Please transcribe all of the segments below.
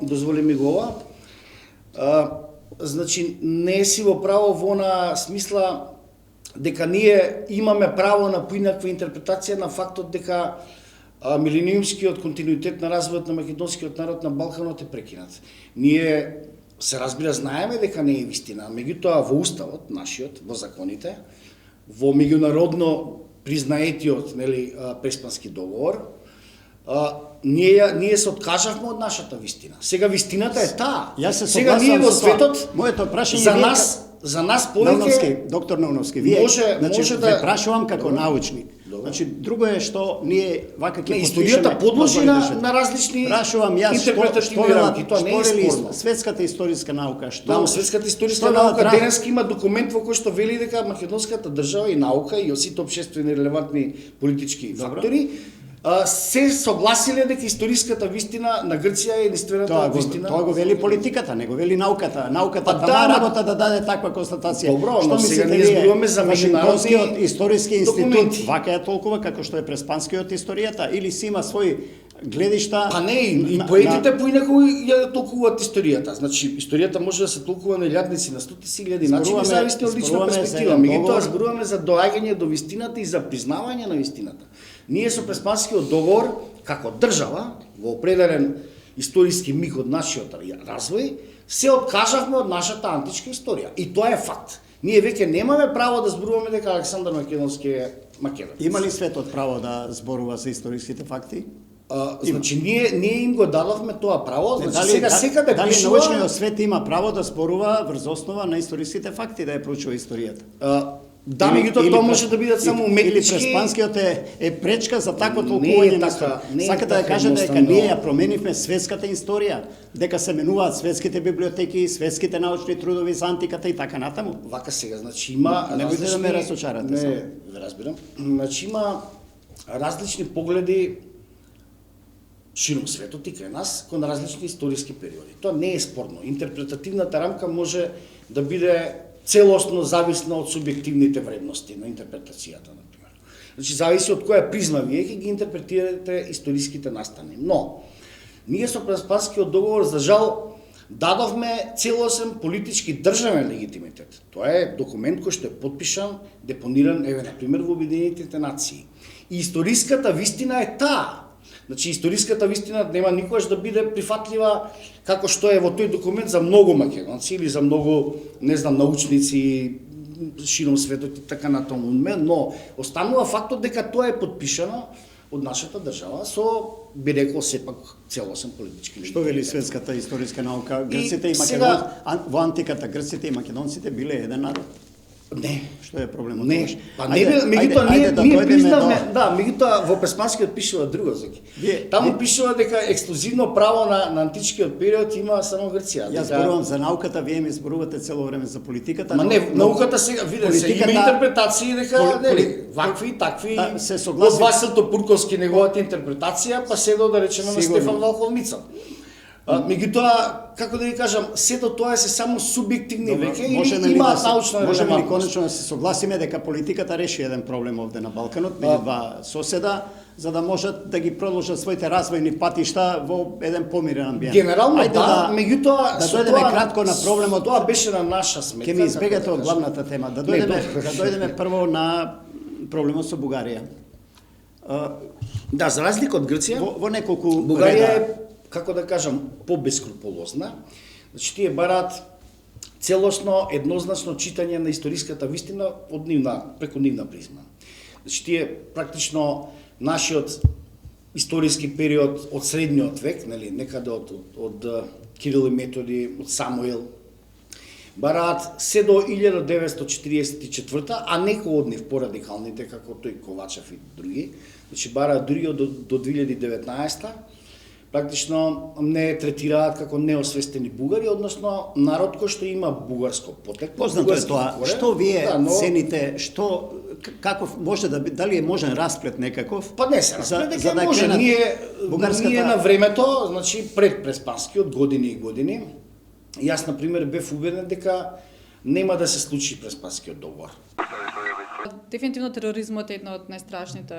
дозволи ми го ова. Значи, не е си во право во на смисла дека ние имаме право на поинаква интерпретација на фактот дека милениумскиот континуитет на развојот на македонскиот народ на Балканот е прекинат. Ние се разбира знаеме дека не е вистина, меѓутоа во уставот нашиот, во законите, во меѓународно признаетиот, нели, Преспански договор, ние се откажавме од нашата вистина. Сега вистината е таа. Сега ние во светот, моето прашање за нас повеќе доктор Науновски, вие може да ве прашувам како научник. Значи друго е што ние вака ќе историјата подложи на различни интерпретативни рамки, тоа не е спорно. Светската историска наука, што светската историска наука денеска има документ во кој што вели дека македонската држава и наука и сите општествени релевантни политички фактори се согласиле дека историската вистина на Грција е единствената вистина. Тоа го вели политиката, не го вели науката. Науката работа да даде таква констатација. Добро, но сега ние зборуваме за Вашингтонскиот историски институт, документи. вака е толкова како што е Преспанскиот историјата, или си има свои гледишта. Па не, и поетите поинаку ја толкуваат историјата. Значи, историјата може да се толкува на илјадници, на стотици илјади начини, зависи од лична перспектива. Меѓутоа зборуваме за доаѓање до вистината и за признавање на вистината. Ние со Преспанскиот договор, како држава, во определен историски миг од нашиот развој, се откажавме од нашата античка историја. И тоа е факт. Ние веќе немаме право да зборуваме дека Александар Македонски е македонец. Има ли светот право да зборува за историските факти? Значи, ние им го дадовме тоа право, значи сега секаде дали пишува... научниот свет има право да зборува врз основа на историските факти, да ја проучува историјата? Да, меѓутоа тоа може да бидат само уметнички... Или Преспанскиот е пречка за такво толкување на историја. Сакате да кажете дека ние ја променивме светската историја, дека се менуваат светските библиотеки, светските научни трудови за антиката и така натаму? Вака сега, значи има... Немојте да ме разочарате само. Не, разбирам. Значи има различни погледи широм светот и кај нас кон различни историски периоди. Тоа не е спорно. Интерпретативната рамка може да биде целосно зависна од субјективните вредности на интерпретацијата, например. Значи, зависи од која призма вие ќе ги интерпретирате историските настани. Но, ние со Преспанскиот договор, за жал, дадовме целосен политички државен легитимитет. Тоа е документ кој што е подпишан, депониран, например, во Обединетите нации. И историската вистина е таа. Значи, историската вистина нема никогаш да биде прифатлива како што е во тој документ за многу македонци или за многу, не знам, научници широм светот и така натаму. Но останува фактот дека тоа е подпишано од нашата држава со, би рекол, сепак целосен политички легитимитет. Што вели светската историска наука? Грците и македонците, во антиката грците и македонците биле еден народ? Не. Што е проблемот? Не. Па не, меѓутоа ние признавме, да, меѓутоа во Преспанскиот пишува друго зеки. Таму пишува дека ексклузивно право на античкиот период има само Грција. Јас зборувам за науката, вие ми зборувате цело време за политиката. Ма не, науката сега виде се има интерпретации дека нели вакви такви од Васил Пурковски неговата интерпретација, па се да речеме на Стефан Валховница. Меѓутоа, како да ви кажам, сето тоа се само субјективни веќе и има научна релевантност. Можеме ли конечно да се согласиме дека политиката реши еден проблем овде на Балканот меѓу два соседа, за да можат да ги продолжат своите развојни патишта во еден помирен амбиент? Генерално да, меѓутоа да дојдеме кратко на проблемот. Тоа беше на наша сметка. Ке ми избегате од главната тема. Да дојдеме прво на проблемот со Бугарија. Да, за разлика од Грција, во неколку Бугарија е, како да кажам, побескруполозна. Значи, тие бараат целосно, еднозначно читање на историската вистина преку нивна призма. Значи, тие практично нашиот историски период од средниот век, нели, некаде од Кирил и Методи, од Самуил, бараат се до 1944, а некои од нив порадикалните, како тој Ковачев и други, значи бараат дури до 2019 практично не третираат како неосвестени бугари, односно народ кој што има бугарско потекло. Познато е тоа. Што вие цените, каков може да биде, дали е можен расплет некаков? Па не се расплет, дека може. Ние на времето, значи пред Преспанскиот години и години, јас на пример бев убеден дека нема да се случи Преспанскиот договор. Дефинитивно тероризмот е една од најстрашните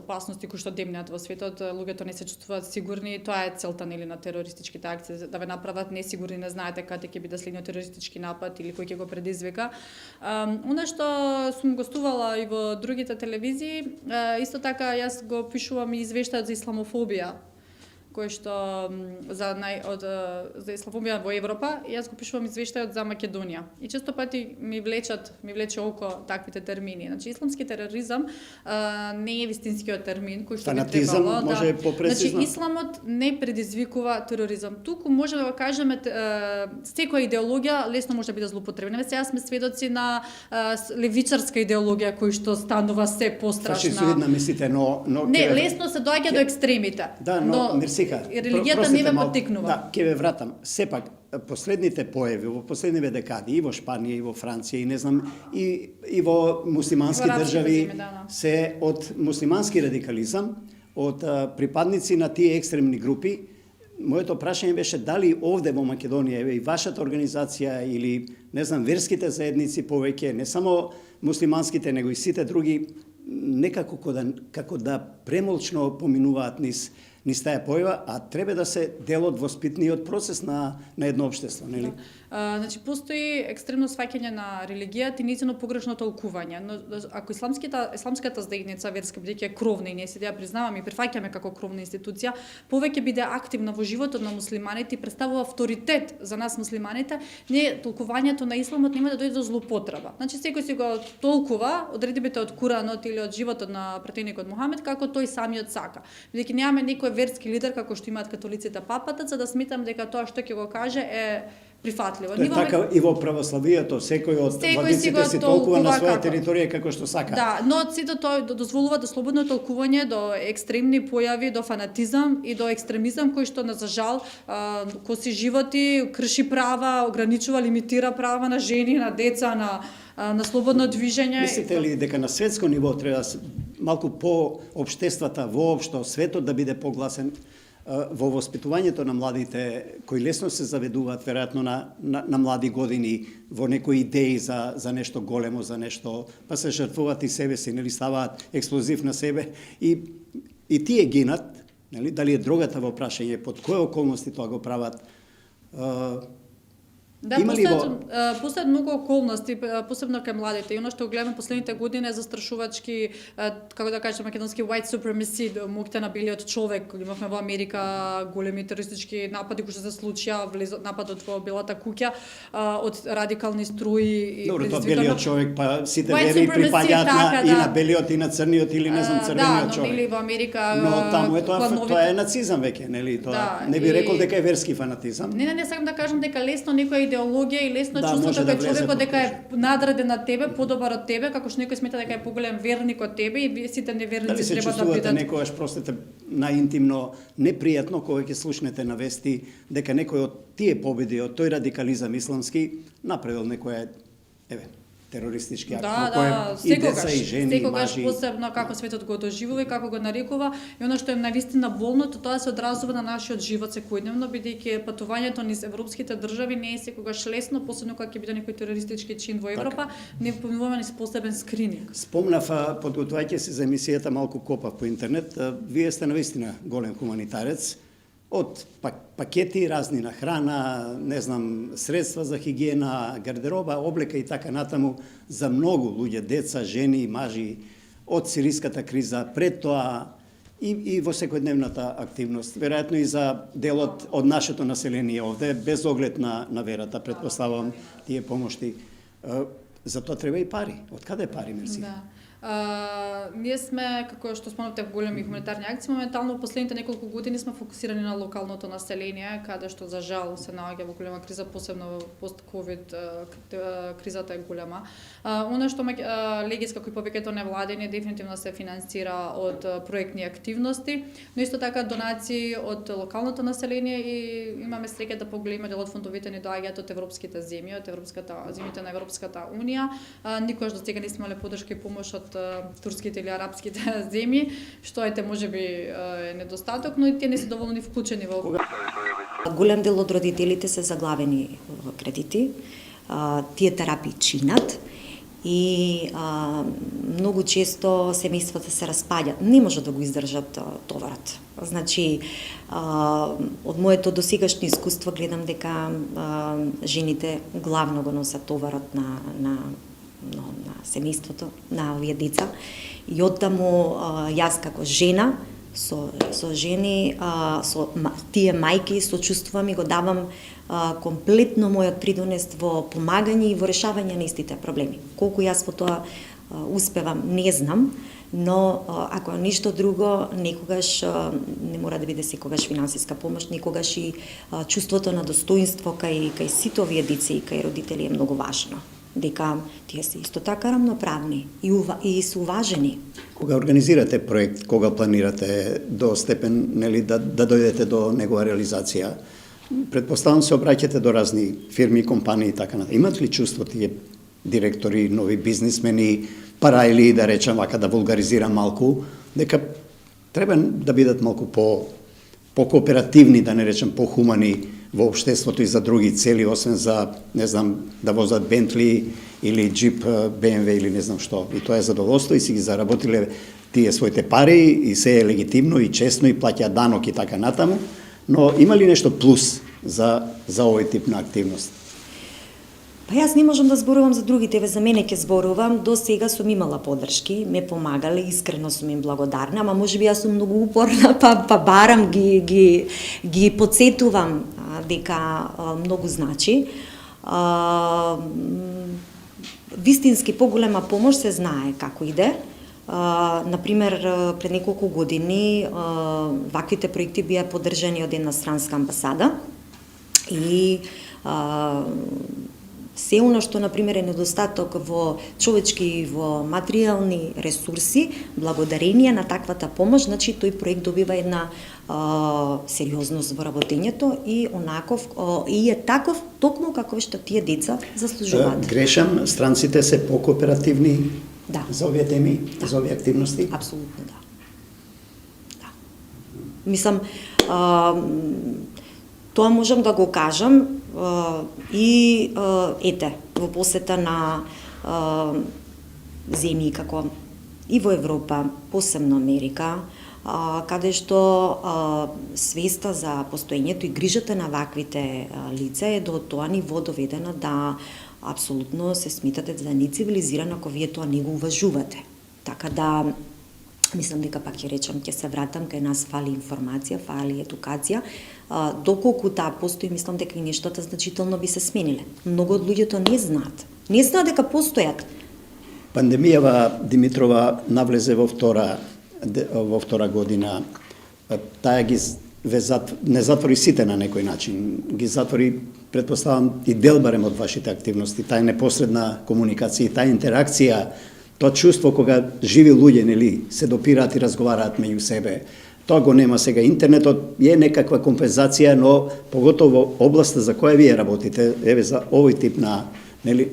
опасности кои што демнеат во светот, луѓето не се чувствуваат сигурни, тоа е целта нели на терористичките акции, да ве направат несигурни, не знаете каде ќе биде следниот терористички напад или кој ќе го предизвика. Она што сум гостувала и во другите телевизии, исто така јас го пишувам и извештајот за исламофобија, кој што за исламофобија во Европа, јас го пишувам извештајот за Македонија. И често пати ми влече око таквите термини. Значи исламски тероризам не е вистинскиот термин кој што би требало. Може попрецизно. Значи исламот не предизвикува тероризам. Туку може да го кажеме секоја идеологија лесно може да биде злоупотребена. Сега сме сведоци на левичарска идеологија кој што станува се пострашна. Фашизоидна мислите, но не, лесно се доаѓа до екстремите. Да, но мерси. Религијата не ме поттикнува. Да, ќе ве вратам. Сепак, последните појави во последниве декади и во Шпанија и во Франција и не знам и во муслимански држави се од муслимански радикализам, од припадници на тие екстремни групи. Моето прашање беше дали овде во Македонија и вашата организација или не знам верските заедници повеќе, не само муслиманските, него и сите други некако како да премолчно поминуваат низ таа појава, а треба да се дел од воспитниот процес на едно општество, нели? Значи постои екстремно сваќање на религијата и нејзино погрешно толкување, но ако исламската заедница верска бидејќи е кровна и ние се ја признаваме и прифаќаме како кровна институција, повеќе биде активна во животот на муслиманите и представува авторитет за нас муслиманите, толкувањето на исламот нема да дојде до злоупотреба. Значи секој си го толкува од редбите од Куранот или од животот на пратеникот Мухамед како тој самиот сака. Бидејќи немаме некој верски лидер како што имаат католиците папата, за да сметам дека тоа што ќе го каже е прифатливо. Тоа е така и во православието, секој од владиците се толкува на своја територија како што сака. Да, но сето тоа дозволува до слободно толкување, до екстремни појави, до фанатизам и до екстремизам кој што за жал коси животи, крши права, ограничува, лимитира права на жени, на деца, на слободно движење. Мислите ли дека на светско ниво треба малку по општествата воопшто светот да биде погласен во воспитувањето на младите кои лесно се заведуваат веројатно на млади години во некои идеи за нешто големо, за нешто, па се жртвуваат и себе си, нели ставаат експлозив на себе и тие гинат, нели, дали е дрогата во прашање, под кои околности тоа го прават. Да, постојат многу околности, посебно кај младите. И оно што гледаме последните години е застрашувачки, како да кажем македонски white supremacy, моќта на белиот човек. Имавме во Америка големи терористички напади кои што се случија, нападот во Белата куќа од радикални струи и добро, тоа белиот човек, па сите вери припаѓаат и на белиот и на црниот или не знам црвениот човек. Да, но били во Америка. Но таму е тоа е нацизам веќе, нели? Тоа не би рекол дека е верски фанатизам. Не, сакам да кажам дека лесно некоја идеологија и лесно чувството кај човекот дека е надреден на тебе, подобар од тебе, како што некој смета дека е поголем верник од тебе и сите неверници треба да бидат. Дали се чувствувате некогаш, простете, наинтимно непријатно кога ќе слушнете на вести дека некој од тие победи, од тој радикализам исламски направил некоја терористички акт, и деца и жени и мажи. Посебно како светот го доживува и како го нарекува, и оно што е навистина болно, тоа се одразува на нашиот живот секојдневно, бидејќи патувањето низ европските држави не е секогаш лесно, посебно кога ќе биде некој терористички чин во Европа, не поминуваме низ посебен скрининг. Спомнав, подготвајќи се за емисијата, малку копав по интернет, вие сте навистина голем хуманитарец, од пакети разни на храна, не знам, средства за хигиена, гардероба, облека и така натаму за многу луѓе, деца, жени, мажи, од сириската криза, пред тоа и во секојдневната активност. Веројатно и за делот од нашето население овде, без оглед на верата, предпоставам тие помошти. За тоа треба и пари. Од каде пари, мерси? Да. Ние сме, како што спомнавте, големи хуманитарни акции, моментално последните неколку години сме фокусирани на локалното население, каде што за жал се наоѓа во голема криза, посебно пост-ковид кризата е голема. Оно што Легис како и повеќето невладени дефинитивно се финансира од проектни активности, но исто така донации од локалното население и имаме среќа да поголема дел од фондовите ни доаѓаат од европските земји, од земјите на Европската унија. Никогаш до сега не сме имале поддршка и помош од турските или арапските земји, што можеби е недостаток, но и тие не се доволно ни вклучени во. Голем дел од родителите се заглавени во кредити, тие терапии чинат и многу често семејствата се распаѓаат, не може да го издржат товарот. Значи, од моето досегашно искуство гледам дека жените главно го носат товарот на семејството, на овие деца. И оттаму јас како жена со жени, со тие мајки сочувствувам и го давам комплетно мојот придонес во помагање и во решавање на истите проблеми. Колку јас во тоа успевам, не знам, но ако ништо друго, некогаш не мора да биде секогаш финансиска помош, некогаш и чувството на достоинство кај сите овие деца и кај родители е многу важно. Дека тие се исто така рамноправни и се уважени. Кога организирате проект, кога планирате до степен да дојдете до негова реализација, предпоставам се обраќате до разни фирми, компании и така натаму. Имат ли чувство тие директори, нови бизнисмени, парајли, да речам вака, да вулгаризирам малку, дека треба да бидат малку по-кооперативни, да не речем по-хумани во општеството и за други цели, освен за, не знам, да возат Бентли или джип БМВ или не знам што. И тоа е задоволство и си ги заработиле тие своите пари и се е легитимно и честно и плаќаат данок и така натаму. Но има ли нешто плюс за овој тип на активност? Па јас не можам да зборувам за другите, за мене ќе зборувам. До сега сум имала поддршки, ме помагале, искрено сум им благодарна, ама можеби јас сум многу упорна, па барам ги потсетувам дека многу значи. Вистински поголема помош се знае како иде. Например, пред неколку години ваквите проекти бија поддржани од една странска амбасада и се оно што, например, е недостаток во човечки и во материјални ресурси, благодарение на таквата помош, значи тој проект добива една сериозност во работењето и онаков и е таков токму како што тие деца заслужуваат. Грешам, странците се по-кооперативни за овие теми, за овие активности? Апсолутно да. Мислам, тоа можам да го кажам и ете, во посета на земји како и во Европа, посебно Америка, каде што свеста за постоењето и грижата на ваквите лица е до тоа ниво доведена да апсолутно се смитате за нецивилизирано ако вие тоа не го уважувате. Така да мислам дека пак ќе речам, ќе се вратам, кај нас фали информација, фали едукација. Доколку таа постои, мислам дека и нештата значително би се смениле. Многу од луѓето не знаат. Не знаат дека постојат. Пандемијава, Димитрова, навлезе во втора година. Таа ги не затвори сите на некој начин. Ги затвори, предпоставам, и дел барем од вашите активности. Таа непосредна комуникација, таа интеракција, тоа чувство кога живи луѓе, нели, се допираат и разговараат меѓу себе. Тоа го нема сега. Интернетот е некаква компензација, но поготово во областа за која вие работите, еве за овој тип на, нели,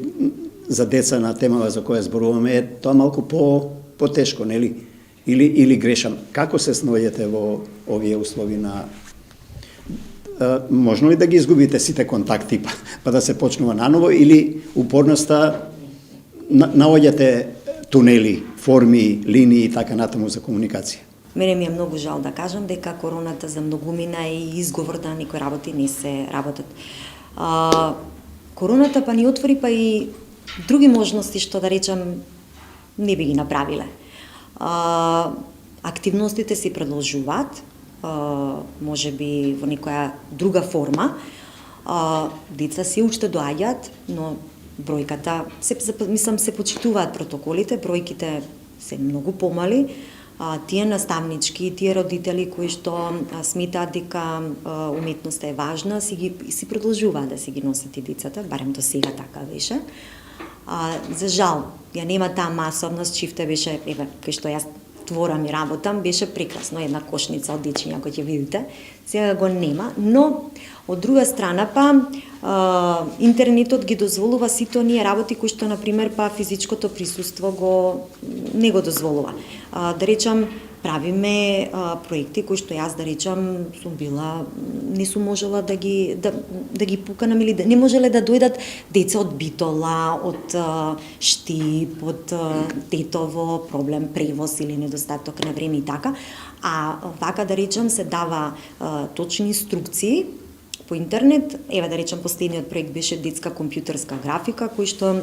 за деца на темава за која зборуваме, тоа малку по-тешко, нели? Или грешам. Како се снаоѓате во овие услови на можно ли да ги изгубите сите контакти па да се почнува наново или упорноста наоѓате тунели, форми, линии и така натаму за комуникација? Мене ми е многу жал да кажам дека короната за многумина и изговор да некои работи не се работат. Короната па ни отвори па и други можности што да речам не би ги направиле. Активностите се продолжуваат, може би во некоја друга форма. Деца се уште доаѓаат, но бројката, мислам, се почитуваат протоколите, бројките се многу помали. Тие наставнички, тие родители кои што сметаат дека уметноста е важна, си продолжуваат да си ги носат и децата, барем до сега така беше. За жал, ја нема таа масовност, чифте беше, еве, кај што јас творам и работам, беше прекрасно, една кошница од дечиња, кој ќе видите, сега го нема, но од друга страна па интернетот ги дозволува сите оние работи кои што, например, па физичкото присуство не го дозволува. Да речам, правиме проекти кои што јас да речам сум била не сум можела да ги пуканам или не можеле да дојдат деца од Битола, од Штип, од Тетово, проблем превоз или недостаток на време и така. А вака да речам се дава точни инструкции по интернет. Еве да речам последниот проект беше детска компјутерска графика кој што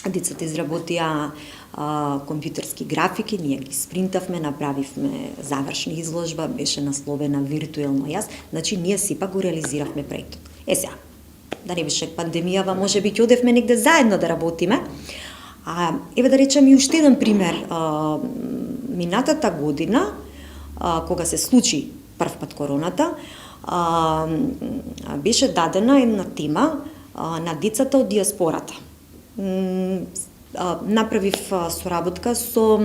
децата изработија компјутерски графики, ние ги спринтавме, направивме завршна изложба, беше насловена виртуелно јас, значи ние сепак го реализиравме проектот. Сега, да не беше пандемијава, може би ќе одевме негде заедно да работиме. Еве да речем и уште еден пример. Минатата година, кога се случи прв пат короната, беше дадена една тема на децата од диаспората. Направив соработка со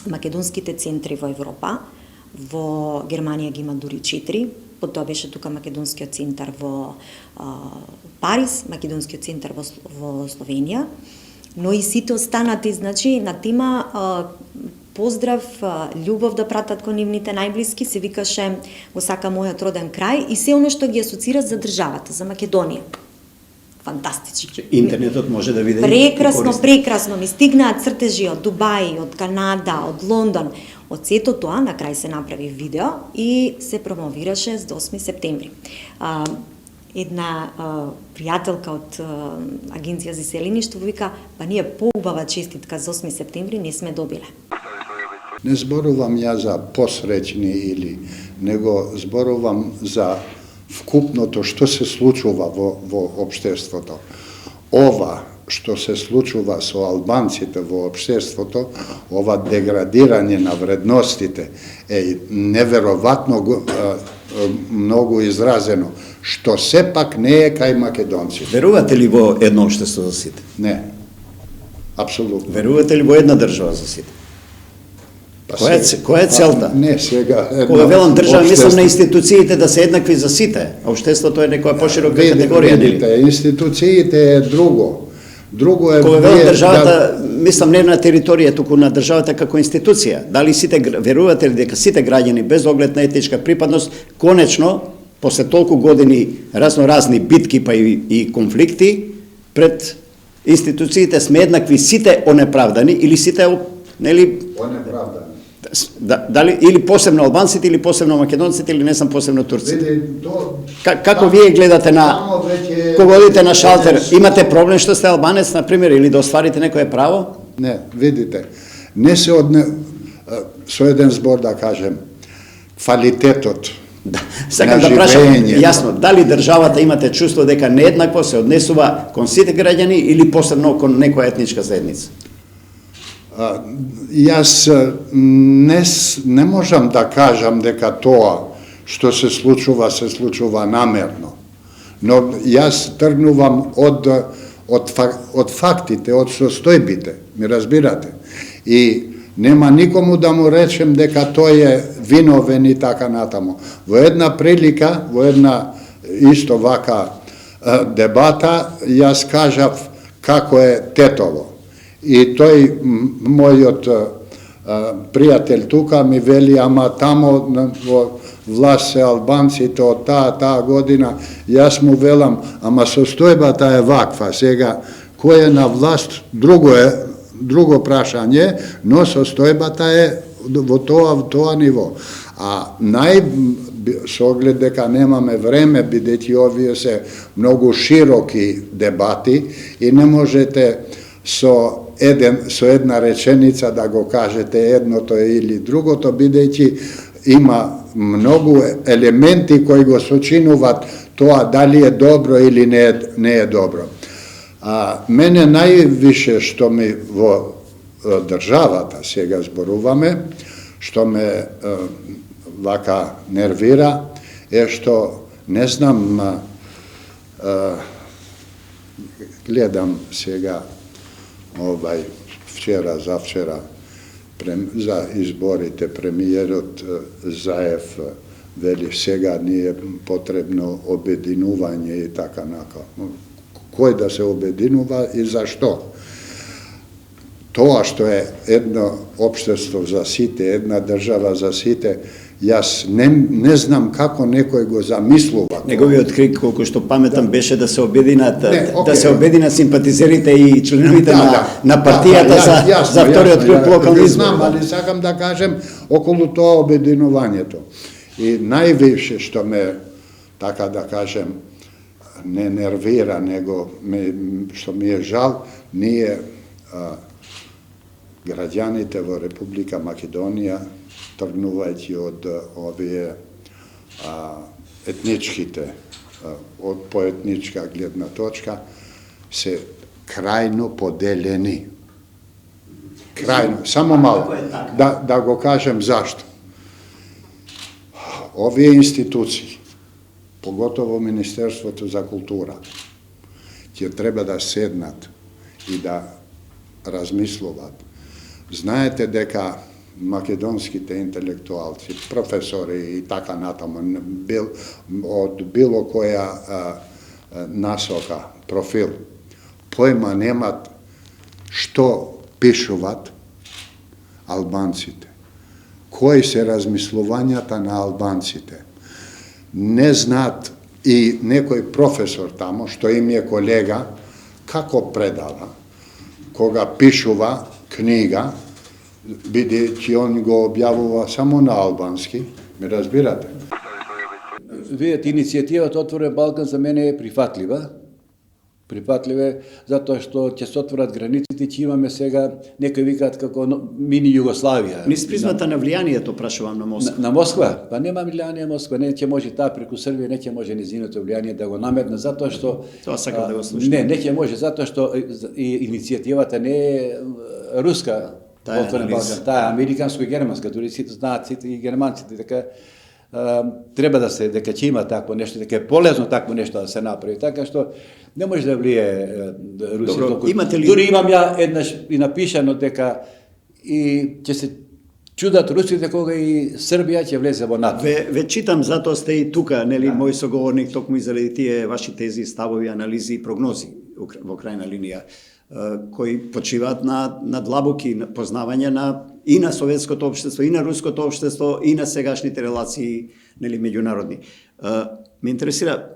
македонските центри во Европа. Во Германија ги има дури 4. Потоа беше тука македонскиот центар во Париз, македонскиот центар во Словенија. Но и сите останати, значи, на тема поздрав, љубов да пратат кон нивните најблиски, се викаше го сака мојот роден крај и се оно што ги асоцира за државата, за Македонија. Фантастично. Интернетот може да види. Прекрасно. Ми стигнаат цртежи од Дубај, од Канада, од Лондон. Од сето тоа на крај се направи видео и се промовираше до 8 септември. Една пријателка од Агенција за селеништво вика, па ние поубава честитка за 8 септември не сме добиле. Не зборувам ја за посреќни или, него зборувам за вкупното што се случува во општеството. Ова што се случува со албанците во општеството, ова деградирање на вредностите е неверојатно многу изразено, што сепак не е кај македонците. Верувате ли во едно општество за сите? Не. Апсолутно. Верувате ли во една држава за сите? Која е целта? Не, сега... Кога велам држава, мислам на институциите да се еднакви за сите, а општеството е некоја поширока категорија. Видите, институциите е друго. Друго е... Кога велам државата, мислам не на територија, туку на државата како институција. Дали сите, верувате ли дека сите граѓани, без оглед на етничка припадност, конечно, после толку години разни битки па и конфликти, пред институциите сме еднакви сите онеправдани или сите, нели... Онеправдани. Дали или посебно албанците или посебно македонците или не сам посебно турците. Види, Како вие гледате на кога одите на шалтер, имате проблем што сте албанец на пример или да остварите некое право? Не, видите. Не се со еден збор да кажем квалитетот. Сакам да прашам јасно, дали државата имате чувство дека нееднакво се однесува кон сите граѓани или посебно кон некоја етничка заедница? Јас не можам да кажам дека тоа што се случува намерно. Но јас тргнувам од фактите, од состојбите, ми разбирате? И нема никому да му речем дека тој е виновен и така натаму. Во една прилика, во една исто вака дебата, јас кажав како е Тетово. И тој, мојот пријател тука ми вели, ама тамо во власт се албанците од таа година, јас му велам, ама состојбата е ваква, сега кој е на власт, друго прашање, но состојбата е во тоа ниво. А со оглед дека немаме време, бидејќи овие се многу широки дебати и не можете со една реченица да го кажете едното или другото, бидејќи има многу елементи кои го сочинуваат тоа дали е добро или не е добро. Мене највише што ми во државата, сега зборуваме, што ме вака нервира, е што, не знам, гледам сега вчера, завчера, за изборите, премиерот Заев вели сега ни е потребно обединување и така нака. Кој да се обединува и зашто? тоа што е едно општество за сите, една држава за сите, јас не знам како некој го замислува. Неговиот крик, колку што паметам, беше да се обединат, окей. да се обединат симпатизерите и членовите на партијата за вториот круг локални избори. Знам, али сакам да кажем околу тоа обединувањето. И највише што ме, така да кажем, не нервира, него што ми е жал, ние граѓаните во Република Македонија, тргнувајќи од овие етничките, од поетничка гледна точка, се крајно поделени. Крајно, само мало. Да го кажем зашто. Овие институции, поготово Министерството за култура, ќе треба да седнат и да размислуваат. Знаете дека македонските интелектуалци, професори и така натаму, од било која насока, профил, појма немат што пишуват албанците, кои се размислувањата на албанците. Не знаат и некој професор тамо, што им е колега, како предава, кога пишува книга, бидејќи он го објавува само на албански, ме разбирате? Видете, иницијативата Отворен Балкан за мене е прифатлива. Прифатлива е затоа што ќе се отворат границите, ќе имаме сега, некои викаат како мини Југославија. Низ призмата на влијанието прашувам на Москва. На Москва? Па нема влијание Москва, не ќе може таа преку Србија, не ќе може низиното влијание да го наметне, затоа што... Тоа сакам да го слушам. Не ќе може, затоа што иницијативата не е руска, Отворен Балкан, таа е американско и германска, дури сите знаат, сите и германците, дека треба да се, дека ќе има такво нешто, дека е полезно такво нешто да се направи, така што не може да влие Русија. Добро, имате ли... Дури имам ја еднаш и напишано дека и ќе се чудат русите кога и Србија ќе влезе во НАТО. Ве читам, затоа сте и тука, нели, мој соговорник, токму и заради тие ваши тези, ставови, анализи и прогнози во крајна линија, кои почиваат на длабоки познавање и на советското општество, и на руското општество, и на сегашните релации, нели, меѓународни. Ме интересира,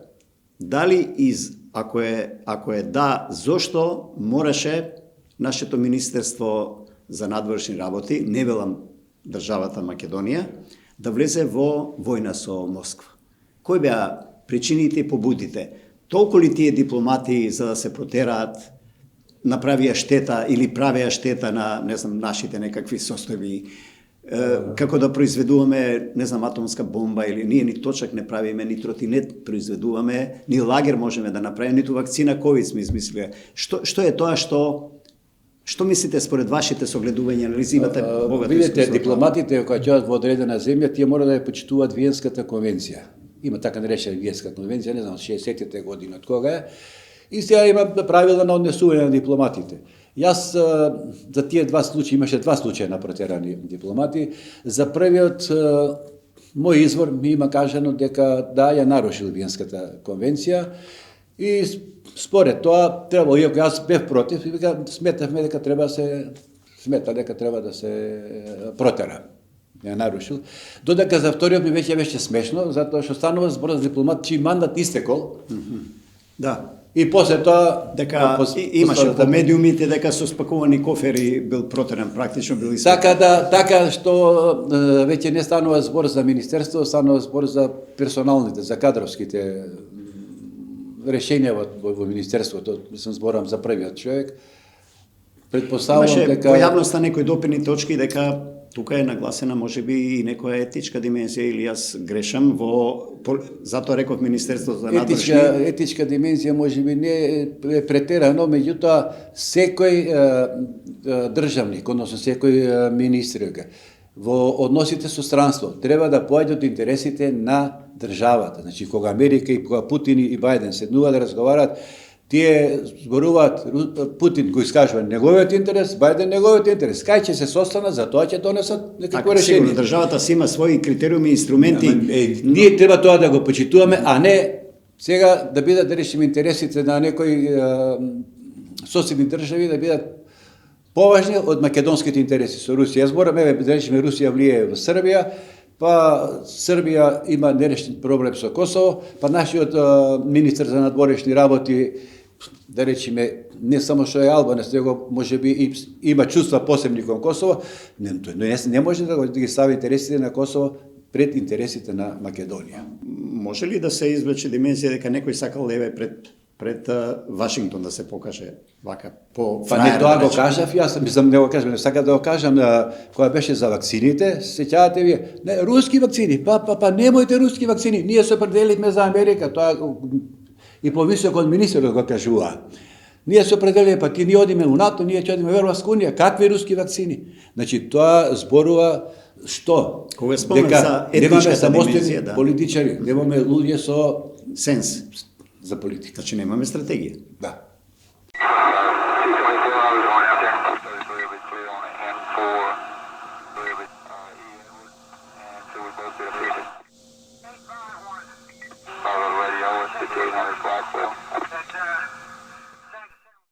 дали ако е да, зошто мораше нашето Министерство за надворешни работи, не велам државата Македонија, да влезе во војна со Москва? Кои беа причините и побудите? Толку ли тие дипломати за да се протераат направија штета или правеа штета на, не знам, нашите некакви состојби, како да произведуваме, не знам, атомска бомба или ние ни точак не правиме, ни тротинет произведуваме, ни лагер можеме да направиме, ниту вакцина ковид сме измислиле. Што е тоа што мислите според вашите согледувања, анализи, имате богато Видете, искуство? дипломатите кои ќе во одредена земја, тие мора да ја почитуваат Виенската конвенција. Има така наречена Виенска конвенција, не знам, 60-те години од кога е. И сега има правила на однесување на дипломатите. Јас за тие два случаи, имаше два случаја на протерани дипломати. За првиот мој извор ми има кажано дека да, ја нарушил Виенската конвенција и според тоа треба, иако јас бев против, сметавме дека треба да се протера. Ја нарушил. Додека за вториот ми веќе беше смешно, затоа што станува збор за дипломат чиј мандат истекол. Да. И после тоа Дека имаше по медиумите дека со спакувани кофери бил протерен, практично бил така што веќе не станува збор за министерство, станува збор за персоналните, за кадровските решенија во министерството, мислам зборам за првиот човек. Предпоставувам дека во јавноста некои допирни точки дека тука е нагласена можеби и некоја етичка димензија, или јас грешам затоа реков Министерството за надворешни. Етичка димензија можеби не е претерано, меѓутоа секој државник, односно секој министр во односите со странство треба да појде од интересите на државата. Значи кога Америка и кога Путин и Бајден седнуваат да разговараат, тие зборуваат, Путин го искажува неговиот интерес, Бајден неговиот интерес. Кај ќе се состанат, за тоа ќе донесат некако решение. Сигурно, државата си има своји критериуми и инструменти. Ние треба тоа да го почитуваме, а не сега да бидат да решиме интересите на некои соседни држави, да бидат поважни од македонските интереси со Русија. Зборам, да речеме, Русија влие во Србија, па Србија има нерешен проблем со Косово, па нашиот министар за надворешни работи, да речеме, не само што е албанец, него може би има чувства посебни кон Косово, не може да ги стави интересите на Косово пред интересите на Македонија. Може ли да се извлече димензија дека некој сакал да еве пред Вашингтон да се покаже вака по Па не тоа го кажав, јас мислам не го кажам, не сакам да го кажам кога беше за вакцините, сеќавате ви, не, руски вакцини, па немојте руски вакцини, ние се определивме за Америка, тоа и повисокот министерот го кажува. Ние се определивме, па ние одиме у НАТО, ние ќе одиме во Европска унија, какви руски вакцини? Значи тоа зборува што? Кога спомнав за етничката dimenzија, да. Политичари, немаме луѓе со Сенс. за политика. Значи немаме стратегија. Да. Radio, 5800 Blackwell.